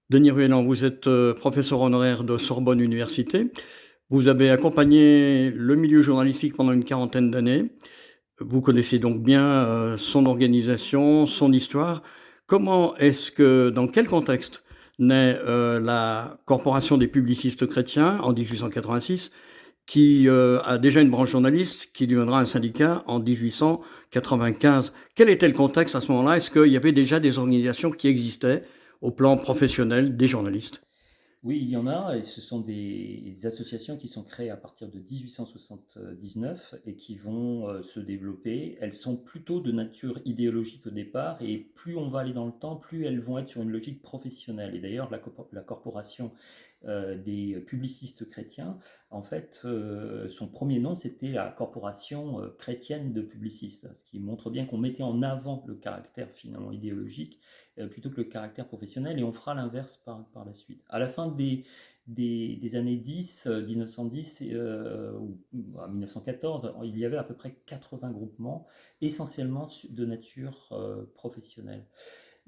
Denis Ruelland, vous êtes, professeur honoraire de Sorbonne Université. Vous avez accompagné le milieu journalistique pendant une quarantaine d'années. Vous connaissez donc bien, son organisation, son histoire. Comment est-ce que dans quel contexte naît, la Corporation des publicistes chrétiens en 1886, qui, a déjà une branche journaliste, qui deviendra un syndicat en 1895? Quel était le contexte à ce moment-là? Est-ce qu'il y avait déjà des organisations qui existaient au plan professionnel des journalistes? Oui, il y en a, et ce sont des associations qui sont créées à partir de 1879 et qui vont se développer. Elles sont plutôt de nature idéologique au départ, et plus on va aller dans le temps, plus elles vont être sur une logique professionnelle. Et d'ailleurs, la corporation des publicistes chrétiens, en fait, son premier nom, c'était la Corporation chrétienne de publicistes, ce qui montre bien qu'on mettait en avant le caractère finalement idéologique plutôt que le caractère professionnel, et on fera l'inverse par la suite. À la fin des années 10, 1910 ou 1914, il y avait à peu près 80 groupements, essentiellement de nature professionnelle.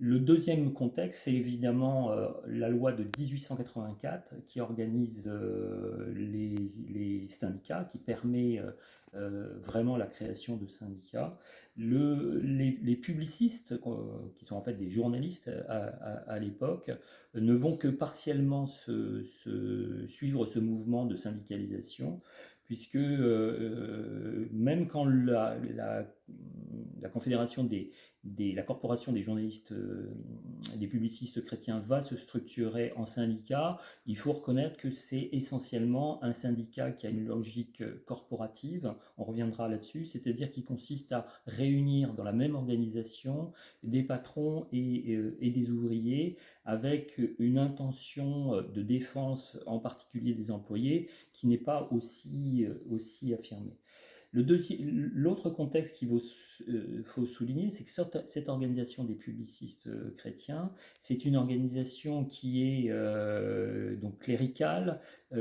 Le deuxième contexte, c'est évidemment la loi de 1884 qui organise les syndicats, qui permet vraiment la création de syndicats. Les publicistes, qui sont en fait des journalistes à l'époque, ne vont que partiellement suivre ce mouvement de syndicalisation, puisque même quand la Confédération la corporation des journalistes, des publicistes chrétiens va se structurer en syndicat, il faut reconnaître que c'est essentiellement un syndicat qui a une logique corporative, on reviendra là-dessus, c'est-à-dire qui consiste à réunir dans la même organisation des patrons et des ouvriers avec une intention de défense en particulier des employés qui n'est pas aussi affirmée. L'autre contexte qu'il faut souligner, c'est que cette organisation des publicistes chrétiens, c'est une organisation qui est donc cléricale,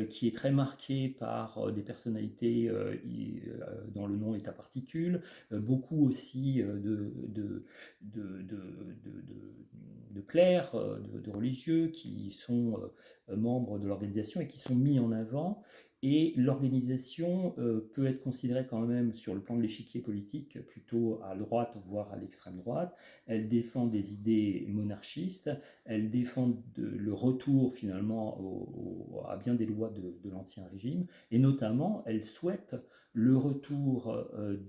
qui est très marquée par des personnalités dont le nom est à particules, beaucoup aussi de clercs, de religieux qui sont membres de l'organisation et qui sont mis en avant. Et l'organisation peut être considérée quand même sur le plan de l'échiquier politique plutôt à droite, voire à l'extrême droite. Elle défend des idées monarchistes, elle défend le retour finalement à bien des lois de l'Ancien Régime, et notamment elle souhaite le retour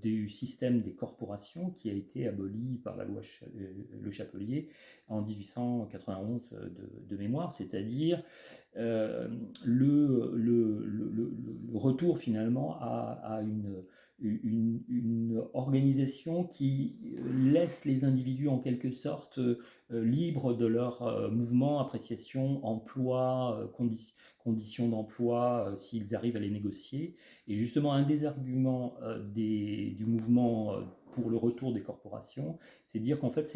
du système des corporations qui a été aboli par la loi Le Chapelier en 1891 de mémoire, c'est-à-dire euh, le retour finalement à une organisation qui laisse les individus en quelque sorte libres de leur mouvement, appréciation, emploi, conditions d'emploi, s'ils arrivent à les négocier. Et justement, un des arguments du mouvement pour le retour des corporations, c'est de dire qu'en fait,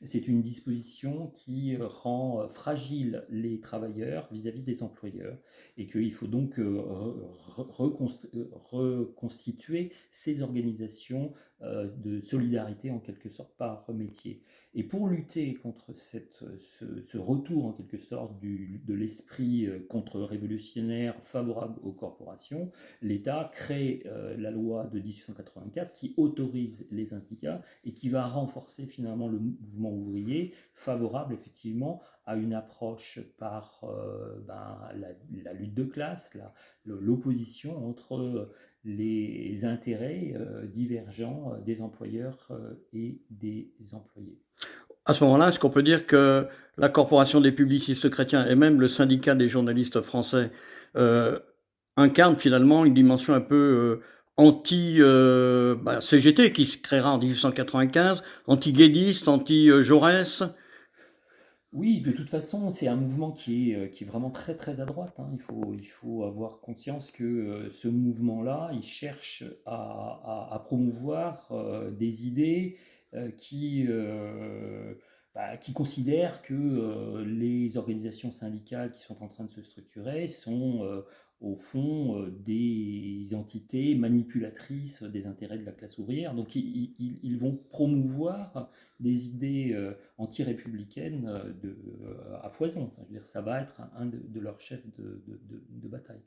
c'est une disposition qui rend fragile les travailleurs vis-à-vis des employeurs, et qu'il faut donc reconstituer ces organisations de solidarité en quelque sorte par métier. Et pour lutter contre ce retour en quelque sorte de l'esprit contre-révolutionnaire favorable aux corporations, l'État crée la loi de 1884 qui autorise les syndicats et qui va renforcer finalement le mouvement ouvrier, favorable effectivement à une approche par la lutte de classe, l'opposition entre les intérêts divergents des employeurs et des employés. À ce moment-là, est-ce qu'on peut dire que la Corporation des publicistes chrétiens et même le syndicat des journalistes français euh, incarnent finalement une dimension un peu anti-CGT qui se créera en 1895, anti-guédiste, anti-Jaurès? Oui, de toute façon, c'est un mouvement qui est vraiment très très à droite, hein. Il faut avoir conscience que ce mouvement-là, il cherche à promouvoir des idées qui qui considèrent que les organisations syndicales qui sont en train de se structurer sont au fond des entités manipulatrices des intérêts de la classe ouvrière. Donc ils vont promouvoir des idées anti-républicaines à foison. Enfin, je veux dire, ça va être un de leurs chefs de bataille.